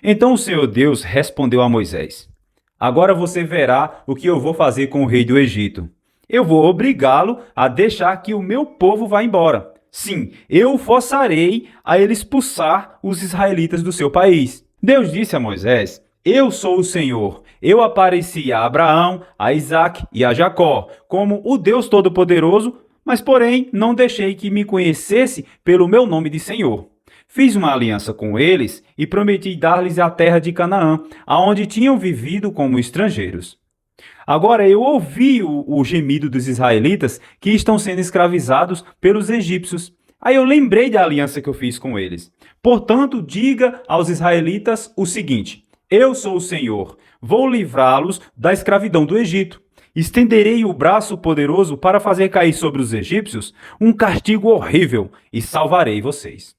Então o Senhor Deus respondeu a Moisés: Agora você verá o que eu vou fazer com o rei do Egito. Eu vou obrigá-lo a deixar que o meu povo vá embora. Sim, eu o forçarei a ele expulsar os israelitas do seu país. Deus disse a Moisés: Eu sou o Senhor. Eu apareci a Abraão, a Isaque e a Jacó como o Deus Todo-Poderoso, mas porém não deixei que me conhecesse pelo meu nome de Senhor. Fiz uma aliança com eles e prometi dar-lhes a terra de Canaã, aonde tinham vivido como estrangeiros. Agora eu ouvi o gemido dos israelitas que estão sendo escravizados pelos egípcios. Aí eu lembrei da aliança que eu fiz com eles. Portanto, diga aos israelitas o seguinte: Eu sou o Senhor, vou livrá-los da escravidão do Egito. Estenderei o braço poderoso para fazer cair sobre os egípcios um castigo horrível e salvarei vocês.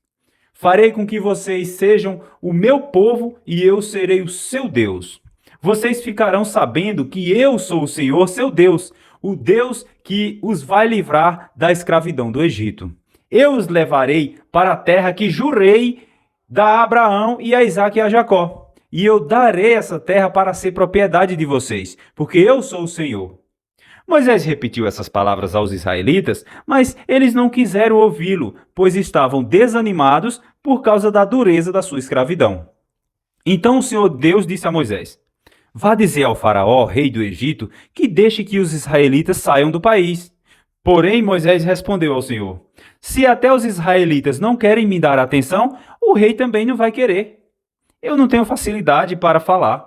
Farei com que vocês sejam o meu povo e eu serei o seu Deus. Vocês ficarão sabendo que eu sou o Senhor, seu Deus, o Deus que os vai livrar da escravidão do Egito. Eu os levarei para a terra que jurei dar a Abraão e a Isaque e a Jacó. E eu darei essa terra para ser propriedade de vocês, porque eu sou o Senhor. Moisés repetiu essas palavras aos israelitas, mas eles não quiseram ouvi-lo, pois estavam desanimados por causa da dureza da sua escravidão. Então o Senhor Deus disse a Moisés: Vá dizer ao faraó, rei do Egito, que deixe que os israelitas saiam do país. Porém, Moisés respondeu ao Senhor: Se até os israelitas não querem me dar atenção, o rei também não vai querer. Eu não tenho facilidade para falar.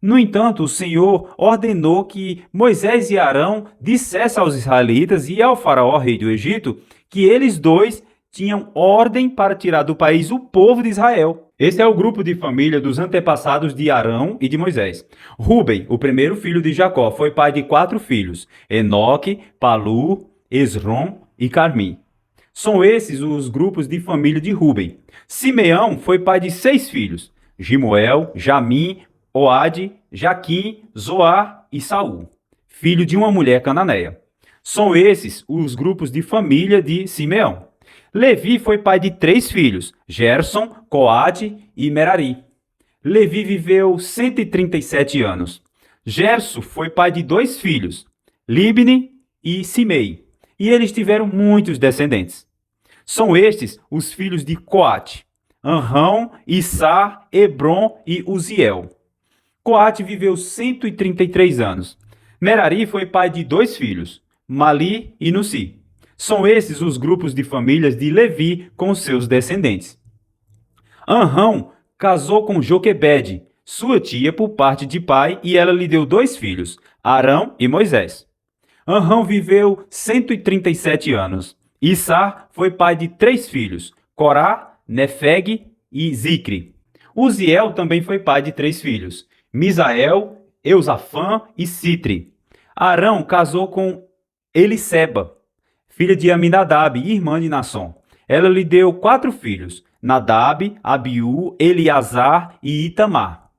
No entanto, o Senhor ordenou que Moisés e Arão dissessem aos israelitas e ao faraó, rei do Egito, que eles dois tinham ordem para tirar do país o povo de Israel. Esse é o grupo de família dos antepassados de Arão e de Moisés. Rúben, o primeiro filho de Jacó, foi pai de 4 filhos: Enoque, Palu, Esrom e Carmi. São esses os grupos de família de Rúben. Simeão foi pai de 6 filhos: Gimuel, Jamim, Oade, Jaquim, Zoar e Saul, filho de uma mulher cananeia. São esses os grupos de família de Simeão. Levi foi pai de 3 filhos: Gerson, Coate e Merari. Levi viveu 137 anos. Gerson foi pai de 2 filhos: Libni e Simei. E eles tiveram muitos descendentes. São estes os filhos de Coate: Anrão, Issar, Hebron e Uziel. Coate viveu 133 anos. Merari foi pai de 2 filhos: Mali e Nussi. São esses os grupos de famílias de Levi com seus descendentes. Anrão casou com Joquebede, sua tia por parte de pai, e ela lhe deu 2 filhos, Arão e Moisés. Anrão viveu 137 anos. Issar foi pai de 3 filhos, Corá, Nefeg e Zicre. Uziel também foi pai de 3 filhos, Misael, Eusafã e Citre. Arão casou com Eliseba, filha de Aminadab e irmã de Nasson. Ela lhe deu 4 filhos, Nadab, Abiú, Eleazar e Itamar.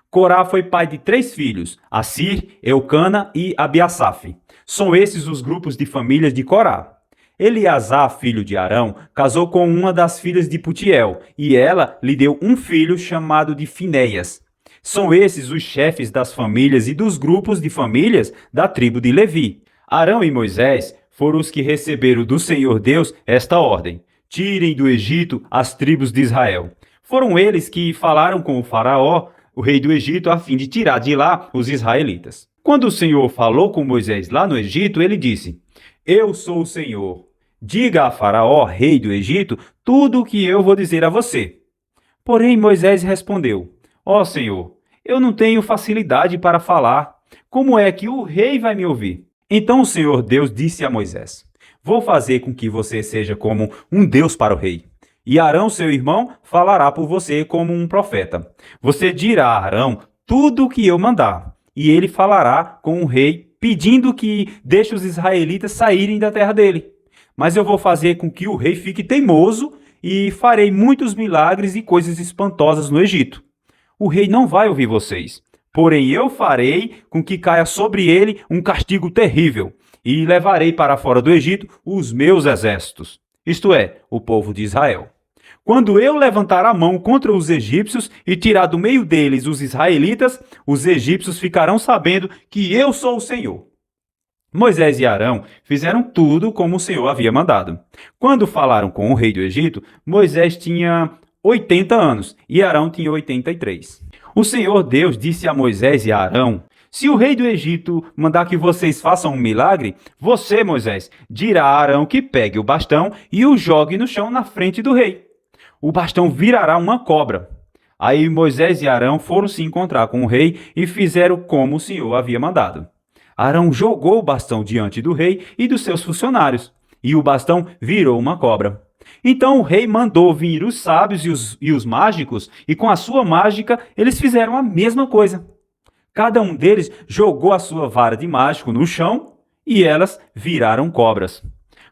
Corá foi pai de 3 filhos, Assir, Eucana e Abiasaf. São esses os grupos de famílias de Corá. Eleazar, filho de Arão, casou com uma das filhas de Putiel, e ela lhe deu um filho chamado de Finéias. São esses os chefes das famílias e dos grupos de famílias da tribo de Levi. Arão e Moisés foram os que receberam do Senhor Deus esta ordem: tirem do Egito as tribos de Israel. Foram eles que falaram com o faraó, o rei do Egito, a fim de tirar de lá os israelitas. Quando o Senhor falou com Moisés lá no Egito, ele disse: Eu sou o Senhor. Diga a faraó, rei do Egito, tudo o que eu vou dizer a você. Porém, Moisés respondeu: Ó Senhor, eu não tenho facilidade para falar. Como é que o rei vai me ouvir? Então o Senhor Deus disse a Moisés: Vou fazer com que você seja como um Deus para o rei. E Arão, seu irmão, falará por você como um profeta. Você dirá a Arão tudo o que eu mandar, e ele falará com o rei, pedindo que deixe os israelitas saírem da terra dele. Mas eu vou fazer com que o rei fique teimoso e farei muitos milagres e coisas espantosas no Egito. O rei não vai ouvir vocês, porém eu farei com que caia sobre ele um castigo terrível, e levarei para fora do Egito os meus exércitos, isto é, o povo de Israel. Quando eu levantar a mão contra os egípcios e tirar do meio deles os israelitas, os egípcios ficarão sabendo que eu sou o Senhor. Moisés e Arão fizeram tudo como o Senhor havia mandado. Quando falaram com o rei do Egito, Moisés tinha 80 anos e Arão tinha 83. O Senhor Deus disse a Moisés e a Arão: se o rei do Egito mandar que vocês façam um milagre, você, Moisés, dirá a Arão que pegue o bastão e o jogue no chão na frente do rei. O bastão virará uma cobra. Aí Moisés e Arão foram se encontrar com o rei e fizeram como o Senhor havia mandado. Arão jogou o bastão diante do rei e dos seus funcionários, e o bastão virou uma cobra. Então o rei mandou vir os sábios e os mágicos, e com a sua mágica eles fizeram a mesma coisa. Cada um deles jogou a sua vara de mágico no chão, e elas viraram cobras.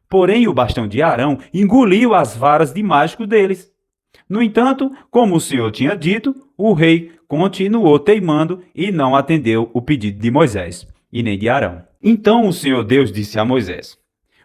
Porém o bastão de Arão engoliu as varas de mágico deles. No entanto, como o Senhor tinha dito, o rei continuou teimando e não atendeu o pedido de Moisés e nem de Arão. Então o Senhor Deus disse a Moisés: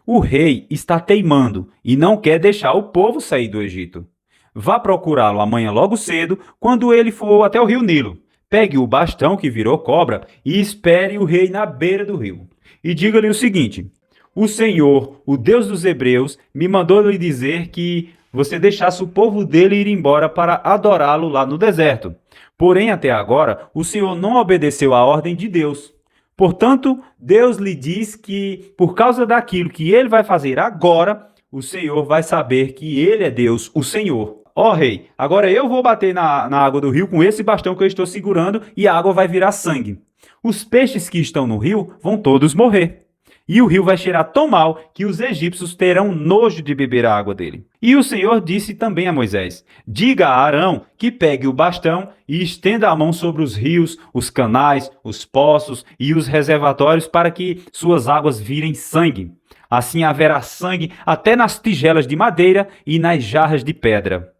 o rei está teimando e não quer deixar o povo sair do Egito. Vá procurá-lo amanhã logo cedo, quando ele for até o rio Nilo. Pegue o bastão que virou cobra e espere o rei na beira do rio. E diga-lhe o seguinte: o Senhor, o Deus dos Hebreus, me mandou lhe dizer que você deixasse o povo dele ir embora para adorá-lo lá no deserto. Porém, até agora, o Senhor não obedeceu à ordem de Deus. Portanto, Deus lhe diz que, por causa daquilo que ele vai fazer agora, o Senhor vai saber que ele é Deus, o Senhor. Ó rei, agora eu vou bater na água do rio com esse bastão que eu estou segurando e a água vai virar sangue. Os peixes que estão no rio vão todos morrer. E o rio vai cheirar tão mal que os egípcios terão nojo de beber a água dele. E o Senhor disse também a Moisés: diga a Arão que pegue o bastão e estenda a mão sobre os rios, os canais, os poços e os reservatórios para que suas águas virem sangue. Assim haverá sangue até nas tigelas de madeira e nas jarras de pedra.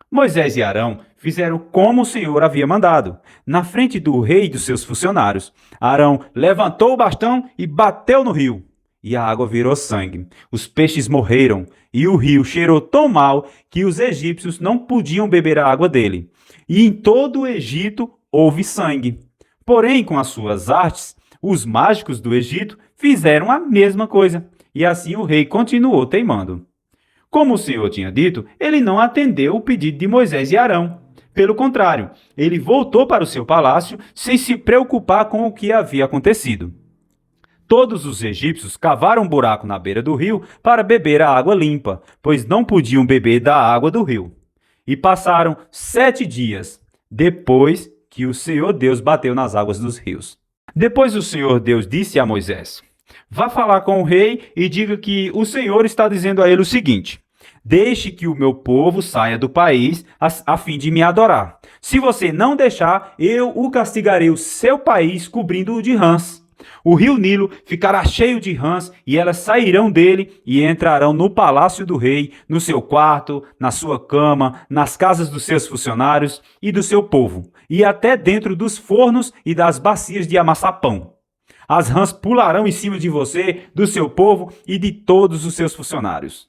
Moisés e Arão fizeram como o Senhor havia mandado, na frente do rei e dos seus funcionários. Arão levantou o bastão e bateu no rio, e a água virou sangue. Os peixes morreram, e o rio cheirou tão mal que os egípcios não podiam beber a água dele. E em todo o Egito houve sangue. Porém, com as suas artes, os mágicos do Egito fizeram a mesma coisa, e assim o rei continuou teimando. Como o Senhor tinha dito, ele não atendeu o pedido de Moisés e Arão. Pelo contrário, ele voltou para o seu palácio sem se preocupar com o que havia acontecido. Todos os egípcios cavaram um buraco na beira do rio para beber a água limpa, pois não podiam beber da água do rio. E passaram 7 dias, depois que o Senhor Deus bateu nas águas dos rios. Depois o Senhor Deus disse a Moisés: vá falar com o rei e diga que o Senhor está dizendo a ele o seguinte: deixe que o meu povo saia do país a fim de me adorar. Se você não deixar, eu o castigarei o seu país cobrindo-o de rãs. O rio Nilo ficará cheio de rãs e elas sairão dele e entrarão no palácio do rei, no seu quarto, na sua cama, nas casas dos seus funcionários e do seu povo, e até dentro dos fornos e das bacias de amassar pão. As rãs pularão em cima de você, do seu povo e de todos os seus funcionários.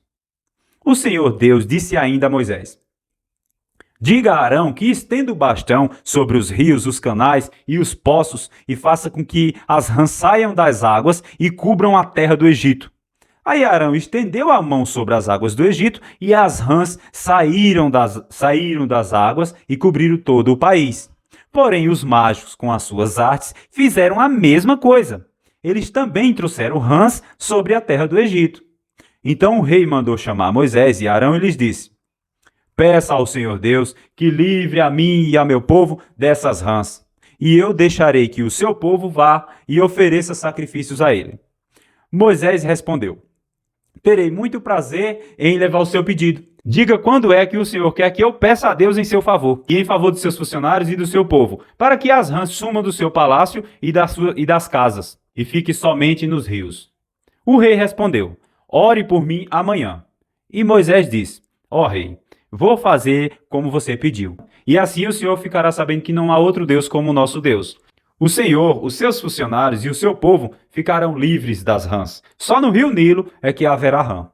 O Senhor Deus disse ainda a Moisés: diga a Arão que estenda o bastão sobre os rios, os canais e os poços e faça com que as rãs saiam das águas e cubram a terra do Egito. Aí Arão estendeu a mão sobre as águas do Egito e as rãs saíram das águas e cobriram todo o país. Porém, os mágicos, com as suas artes, fizeram a mesma coisa. Eles também trouxeram rãs sobre a terra do Egito. Então o rei mandou chamar Moisés e Arão e lhes disse: peça ao Senhor Deus que livre a mim e a meu povo dessas rãs, e eu deixarei que o seu povo vá e ofereça sacrifícios a ele. Moisés respondeu: terei muito prazer em levar o seu pedido. Diga quando é que o Senhor quer que eu peça a Deus em seu favor, e em favor dos seus funcionários e do seu povo, para que as rãs sumam do seu palácio e das casas, e fique somente nos rios. O rei respondeu: ore por mim amanhã. E Moisés disse: ó rei, vou fazer como você pediu. E assim o Senhor ficará sabendo que não há outro Deus como o nosso Deus. O Senhor, os seus funcionários e o seu povo ficarão livres das rãs. Só no rio Nilo é que haverá rã.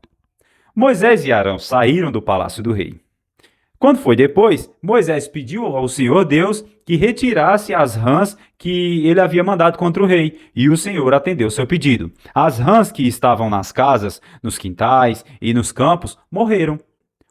Moisés e Arão saíram do palácio do rei. Quando foi depois, Moisés pediu ao Senhor Deus que retirasse as rãs que ele havia mandado contra o rei, e o Senhor atendeu seu pedido. As rãs que estavam nas casas, nos quintais e nos campos morreram.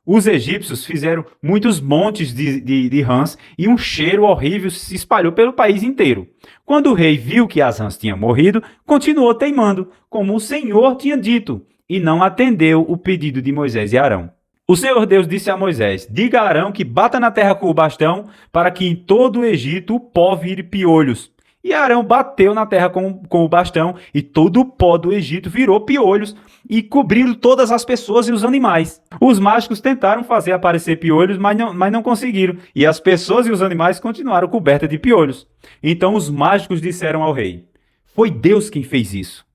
Os egípcios fizeram muitos montes de rãs e um cheiro horrível se espalhou pelo país inteiro. Quando o rei viu que as rãs tinham morrido, continuou teimando, como o Senhor tinha dito, e não atendeu o pedido de Moisés e Arão. O Senhor Deus disse a Moisés: diga a Arão que bata na terra com o bastão, para que em todo o Egito o pó vire piolhos. E Arão bateu na terra com o bastão, e todo o pó do Egito virou piolhos, e cobriram todas as pessoas e os animais. Os mágicos tentaram fazer aparecer piolhos, mas não conseguiram, e as pessoas e os animais continuaram cobertas de piolhos. Então os mágicos disseram ao rei: foi Deus quem fez isso.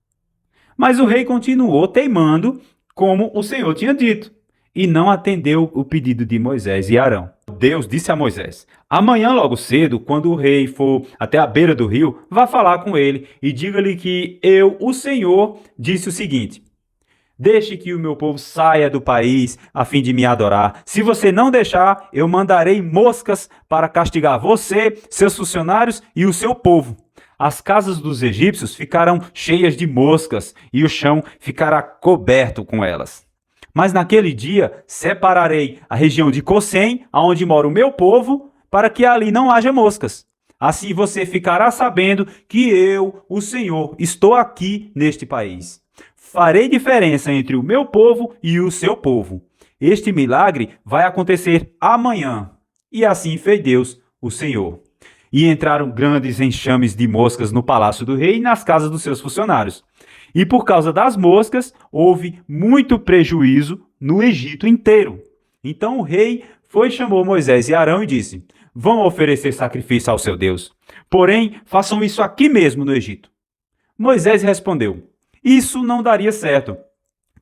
Mas o rei continuou teimando, como o Senhor tinha dito, e não atendeu o pedido de Moisés e Arão. Deus disse a Moisés: amanhã logo cedo, quando o rei for até a beira do rio, vá falar com ele e diga-lhe que eu, o Senhor, disse o seguinte: deixe que o meu povo saia do país a fim de me adorar. Se você não deixar, eu mandarei moscas para castigar você, seus funcionários e o seu povo. As casas dos egípcios ficarão cheias de moscas e o chão ficará coberto com elas. Mas naquele dia separarei a região de Gosen, onde mora o meu povo, para que ali não haja moscas. Assim você ficará sabendo que eu, o Senhor, estou aqui neste país. Farei diferença entre o meu povo e o seu povo. Este milagre vai acontecer amanhã. E assim fez Deus, o Senhor. E entraram grandes enxames de moscas no palácio do rei e nas casas dos seus funcionários. E por causa das moscas, houve muito prejuízo no Egito inteiro. Então o rei chamou Moisés e Arão e disse: vão oferecer sacrifício ao seu Deus. Porém, façam isso aqui mesmo no Egito. Moisés respondeu: isso não daria certo,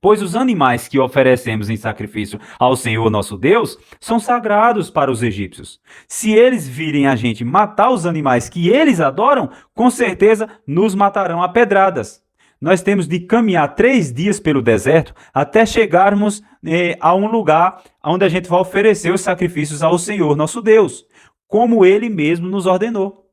pois os animais que oferecemos em sacrifício ao Senhor nosso Deus são sagrados para os egípcios. Se eles virem a gente matar os animais que eles adoram, com certeza nos matarão a pedradas. Nós temos de caminhar 3 dias pelo deserto até chegarmos a um lugar onde a gente vai oferecer os sacrifícios ao Senhor nosso Deus, como Ele mesmo nos ordenou.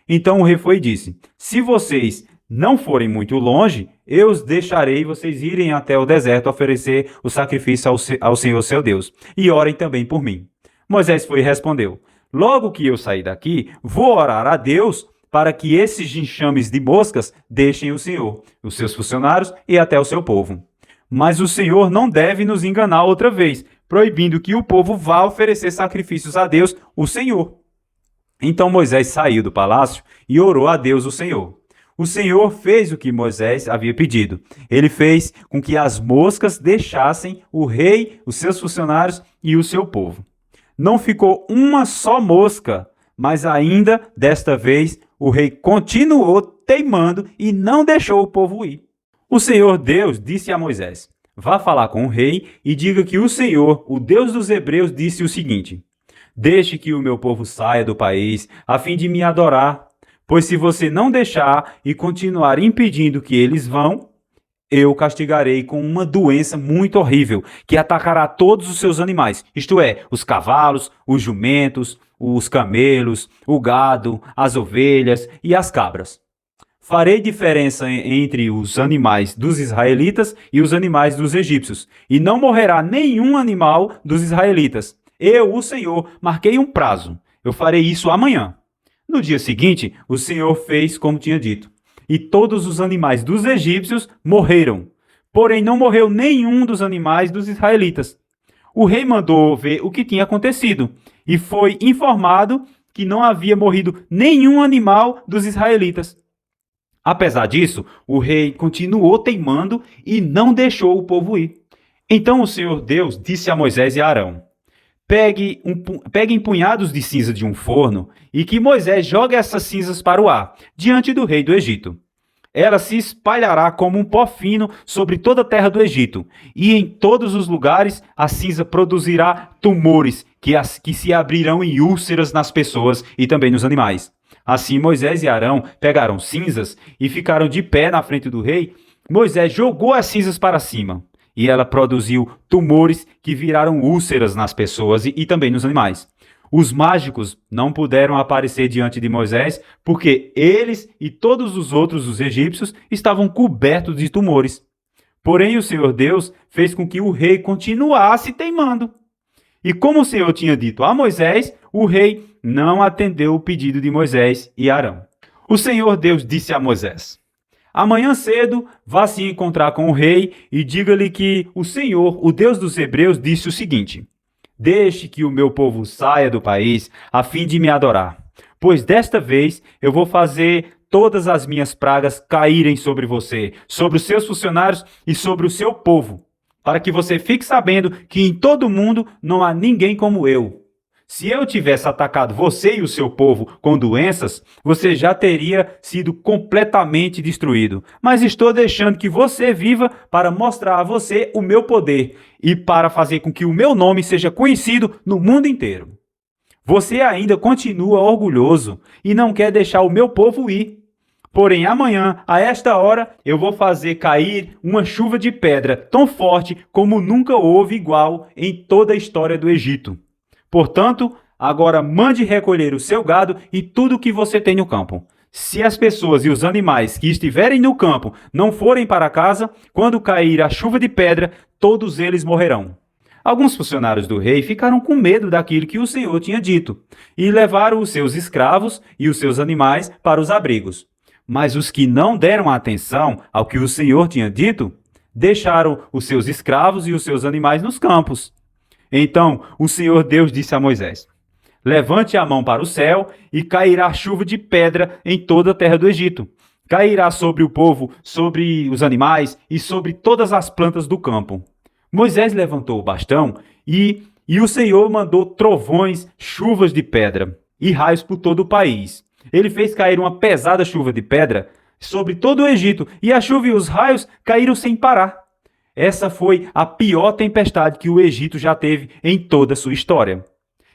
Então o rei foi e disse: se vocês não forem muito longe, eu os deixarei vocês irem até o deserto oferecer o sacrifício ao Senhor seu Deus, e orem também por mim. Moisés foi e respondeu: logo que eu sair daqui, vou orar a Deus para que esses enxames de moscas deixem o Senhor, os seus funcionários e até o seu povo. Mas o Senhor não deve nos enganar outra vez, proibindo que o povo vá oferecer sacrifícios a Deus, o Senhor. Então Moisés saiu do palácio e orou a Deus, o Senhor. O Senhor fez o que Moisés havia pedido. Ele fez com que as moscas deixassem o rei, os seus funcionários e o seu povo. Não ficou uma só mosca, mas ainda desta vez o rei continuou teimando e não deixou o povo ir. O Senhor Deus disse a Moisés: vá falar com o rei e diga que o Senhor, o Deus dos hebreus, disse o seguinte: deixe que o meu povo saia do país a fim de me adorar. Pois se você não deixar e continuar impedindo que eles vão, eu castigarei com uma doença muito horrível, que atacará todos os seus animais, isto é, os cavalos, os jumentos, os camelos, o gado, as ovelhas e as cabras. Farei diferença entre os animais dos israelitas e os animais dos egípcios, e não morrerá nenhum animal dos israelitas. Eu, o Senhor, marquei um prazo. Eu farei isso amanhã. No dia seguinte, o Senhor fez como tinha dito, e todos os animais dos egípcios morreram. Porém, não morreu nenhum dos animais dos israelitas. O rei mandou ver o que tinha acontecido, e foi informado que não havia morrido nenhum animal dos israelitas. Apesar disso, o rei continuou teimando e não deixou o povo ir. Então o Senhor Deus disse a Moisés e a Arão: peguem punhados de cinza de um forno e que Moisés jogue essas cinzas para o ar, diante do rei do Egito. Ela se espalhará como um pó fino sobre toda a terra do Egito, e em todos os lugares a cinza produzirá tumores que se abrirão em úlceras nas pessoas e também nos animais. Assim Moisés e Arão pegaram cinzas e ficaram de pé na frente do rei. Moisés jogou as cinzas para cima, e ela produziu tumores que viraram úlceras nas pessoas e também nos animais. Os mágicos não puderam aparecer diante de Moisés porque eles e todos os outros, os egípcios, estavam cobertos de tumores. Porém, o Senhor Deus fez com que o rei continuasse teimando. E como o Senhor tinha dito a Moisés, o rei não atendeu o pedido de Moisés e Arão. O Senhor Deus disse a Moisés: amanhã cedo, vá se encontrar com o rei e diga-lhe que o Senhor, o Deus dos Hebreus, disse o seguinte: deixe que o meu povo saia do país a fim de me adorar, pois desta vez eu vou fazer todas as minhas pragas caírem sobre você, sobre os seus funcionários e sobre o seu povo, para que você fique sabendo que em todo o mundo não há ninguém como eu. Se eu tivesse atacado você e o seu povo com doenças, você já teria sido completamente destruído. Mas estou deixando que você viva para mostrar a você o meu poder e para fazer com que o meu nome seja conhecido no mundo inteiro. Você ainda continua orgulhoso e não quer deixar o meu povo ir. Porém, amanhã, a esta hora, eu vou fazer cair uma chuva de pedra tão forte como nunca houve igual em toda a história do Egito. Portanto, agora mande recolher o seu gado e tudo o que você tem no campo. Se as pessoas e os animais que estiverem no campo não forem para casa, quando cair a chuva de pedra, todos eles morrerão. Alguns funcionários do rei ficaram com medo daquilo que o Senhor tinha dito e levaram os seus escravos e os seus animais para os abrigos. Mas os que não deram atenção ao que o Senhor tinha dito, deixaram os seus escravos e os seus animais nos campos. Então o Senhor Deus disse a Moisés: levante a mão para o céu e cairá chuva de pedra em toda a terra do Egito. Cairá sobre o povo, sobre os animais e sobre todas as plantas do campo. Moisés levantou o bastão e o Senhor mandou trovões, chuvas de pedra e raios por todo o país. Ele fez cair uma pesada chuva de pedra sobre todo o Egito e a chuva e os raios caíram sem parar. Essa foi a pior tempestade que o Egito já teve em toda a sua história.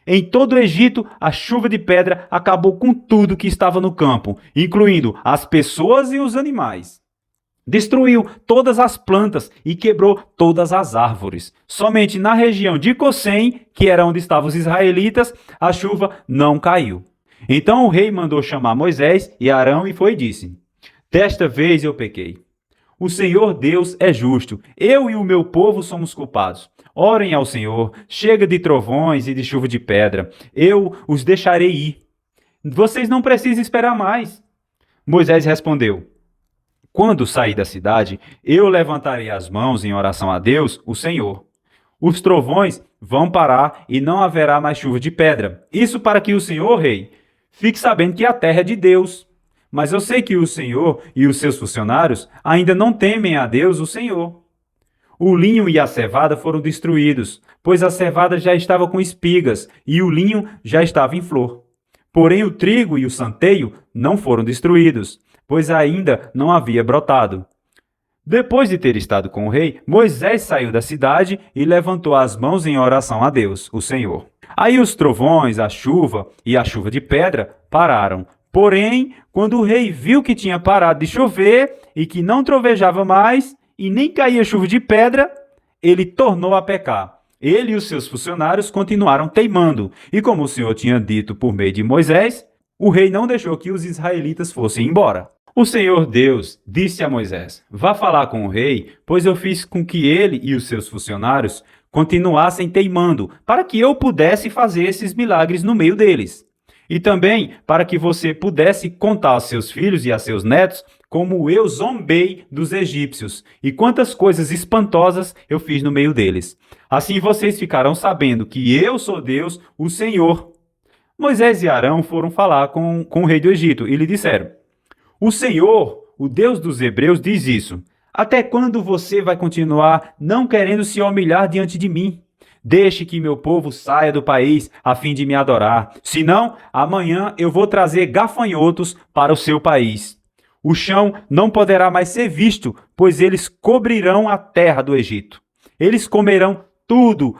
Em todo o Egito, a chuva de pedra acabou com tudo que estava no campo, incluindo as pessoas e os animais. Destruiu todas as plantas e quebrou todas as árvores. Somente na região de Gosen, que era onde estavam os israelitas, a chuva não caiu. Então o rei mandou chamar Moisés e Arão e foi e disse: desta vez eu pequei. O Senhor Deus é justo. Eu e o meu povo somos culpados. Orem ao Senhor. Chega de trovões e de chuva de pedra. Eu os deixarei ir. Vocês não precisam esperar mais. Moisés respondeu: quando sair da cidade, eu levantarei as mãos em oração a Deus, o Senhor. Os trovões vão parar e não haverá mais chuva de pedra. Isso para que o Senhor, rei, fique sabendo que a terra é de Deus. Mas eu sei que o Senhor e os seus funcionários ainda não temem a Deus, o Senhor. O linho e a cevada foram destruídos, pois a cevada já estava com espigas e o linho já estava em flor. Porém, o trigo e o centeio não foram destruídos, pois ainda não havia brotado. Depois de ter estado com o rei, Moisés saiu da cidade e levantou as mãos em oração a Deus, o Senhor. Aí os trovões, a chuva e a chuva de pedra pararam. Porém, quando o rei viu que tinha parado de chover e que não trovejava mais e nem caía chuva de pedra, ele tornou a pecar. Ele e os seus funcionários continuaram teimando. E como o Senhor tinha dito por meio de Moisés, o rei não deixou que os israelitas fossem embora. O Senhor Deus disse a Moisés: vá falar com o rei, pois eu fiz com que ele e os seus funcionários continuassem teimando, para que eu pudesse fazer esses milagres no meio deles. E também para que você pudesse contar aos seus filhos e a seus netos como eu zombei dos egípcios e quantas coisas espantosas eu fiz no meio deles. Assim vocês ficarão sabendo que eu sou Deus, o Senhor. Moisés e Arão foram falar com o rei do Egito e lhe disseram: o Senhor, o Deus dos Hebreus, diz isso: até quando você vai continuar não querendo se humilhar diante de mim? Deixe que meu povo saia do país a fim de me adorar. Senão, amanhã eu vou trazer gafanhotos para o seu país. O chão não poderá mais ser visto, pois eles cobrirão a terra do Egito. Eles comerão tudo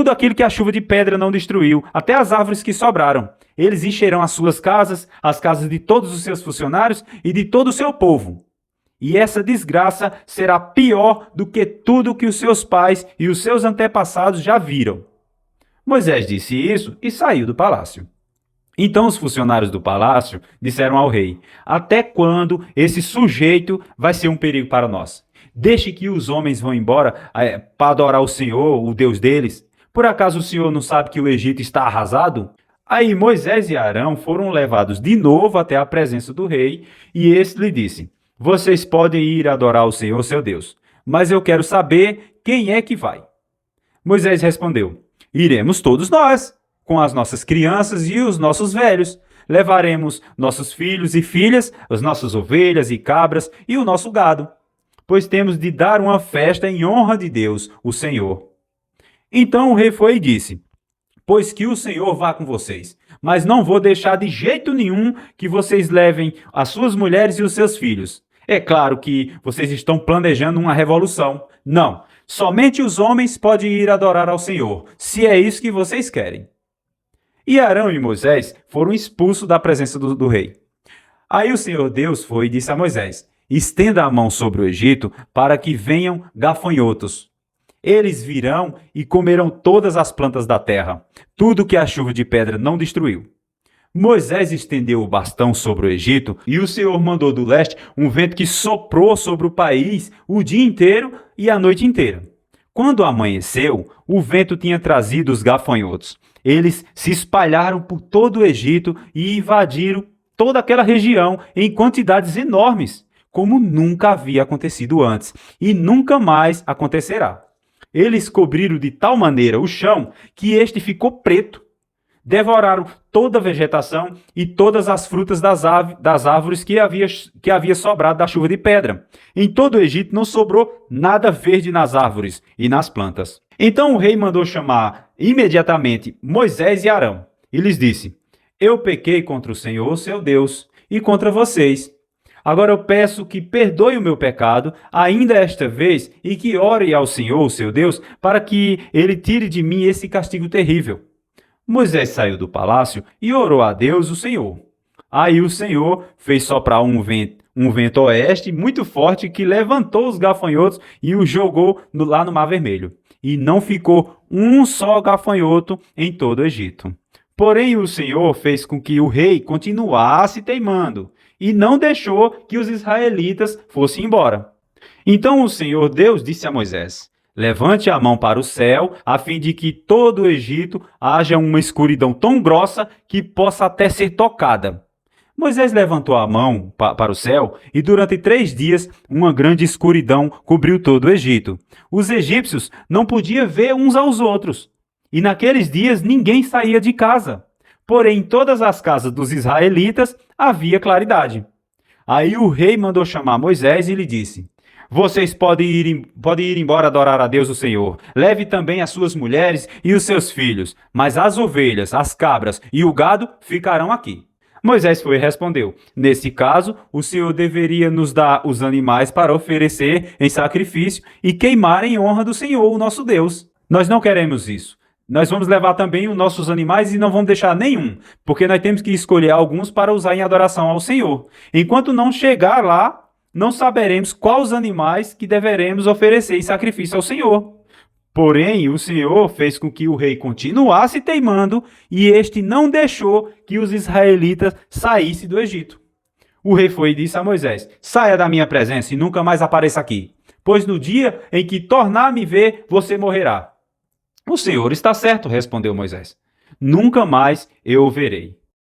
aquilo que a chuva de pedra não destruiu, até as árvores que sobraram. Eles encherão as suas casas, as casas de todos os seus funcionários e de todo o seu povo. e essa desgraça será pior do que tudo que os seus pais e os seus antepassados já viram. Moisés disse isso e saiu do palácio. Então os funcionários do palácio disseram ao rei: até quando esse sujeito vai ser um perigo para nós? Deixe que os homens vão embora para adorar o Senhor, o Deus deles. Por acaso o Senhor não sabe que o Egito está arrasado? Aí Moisés e Arão foram levados de novo até a presença do rei, e este lhe disse: vocês podem ir adorar o Senhor, seu Deus, mas eu quero saber quem é que vai. Moisés respondeu: iremos todos nós, com as nossas crianças e os nossos velhos. Levaremos nossos filhos e filhas, as nossas ovelhas e cabras e o nosso gado, pois temos de dar uma festa em honra de Deus, o Senhor. Então o rei foi e disse: pois que o Senhor vá com vocês, mas não vou deixar de jeito nenhum que vocês levem as suas mulheres e os seus filhos. É claro que vocês estão planejando uma revolução. Não, somente os homens podem ir adorar ao Senhor, se é isso que vocês querem. E Arão e Moisés foram expulsos da presença do rei. Aí o Senhor Deus foi e disse a Moisés: estenda a mão sobre o Egito para que venham gafanhotos. Eles virão e comerão todas as plantas da terra, tudo que a chuva de pedra não destruiu. Moisés estendeu o bastão sobre o Egito e o Senhor mandou do leste um vento que soprou sobre o país o dia inteiro e a noite inteira. Quando amanheceu, o vento tinha trazido os gafanhotos. Eles se espalharam por todo o Egito e invadiram toda aquela região em quantidades enormes, como nunca havia acontecido antes e nunca mais acontecerá. Eles cobriram de tal maneira o chão que este ficou preto. Devoraram toda a vegetação e todas as frutas das árvores que havia sobrado da chuva de pedra. Em todo o Egito não sobrou nada verde nas árvores e nas plantas. Então o rei mandou chamar imediatamente Moisés e Arão e lhes disse: eu pequei contra o Senhor, seu Deus, e contra vocês. Agora eu peço que perdoe o meu pecado, ainda esta vez, e que ore ao Senhor, seu Deus, para que ele tire de mim esse castigo terrível. Moisés saiu do palácio e orou a Deus, o Senhor. Aí o Senhor fez soprar um vento oeste muito forte que levantou os gafanhotos e os jogou lá no Mar Vermelho. E não ficou um só gafanhoto em todo o Egito. Porém o Senhor fez com que o rei continuasse teimando e não deixou que os israelitas fossem embora. Então o Senhor Deus disse a Moisés: levante a mão para o céu, a fim de que todo o Egito haja uma escuridão tão grossa que possa até ser tocada. Moisés levantou a mão para o céu e durante 3 dias uma grande escuridão cobriu todo o Egito. Os egípcios não podiam ver uns aos outros. E naqueles dias ninguém saía de casa. Porém, em todas as casas dos israelitas havia claridade. Aí o rei mandou chamar Moisés e lhe disse: vocês podem ir embora adorar a Deus o Senhor. Leve também as suas mulheres e os seus filhos, mas as ovelhas, as cabras e o gado ficarão aqui. Moisés foi e respondeu: nesse caso, o Senhor deveria nos dar os animais para oferecer em sacrifício e queimar em honra do Senhor, o nosso Deus. Nós não queremos isso. Nós vamos levar também os nossos animais e não vamos deixar nenhum, porque nós temos que escolher alguns para usar em adoração ao Senhor. Enquanto não chegar lá, não saberemos quais os animais que deveremos oferecer em sacrifício ao Senhor. Porém, o Senhor fez com que o rei continuasse teimando e este não deixou que os israelitas saíssem do Egito. O rei foi e disse a Moisés: saia da minha presença e nunca mais apareça aqui, pois no dia em que tornar a me ver, você morrerá. O Senhor está certo, respondeu Moisés. Nunca mais eu o verei.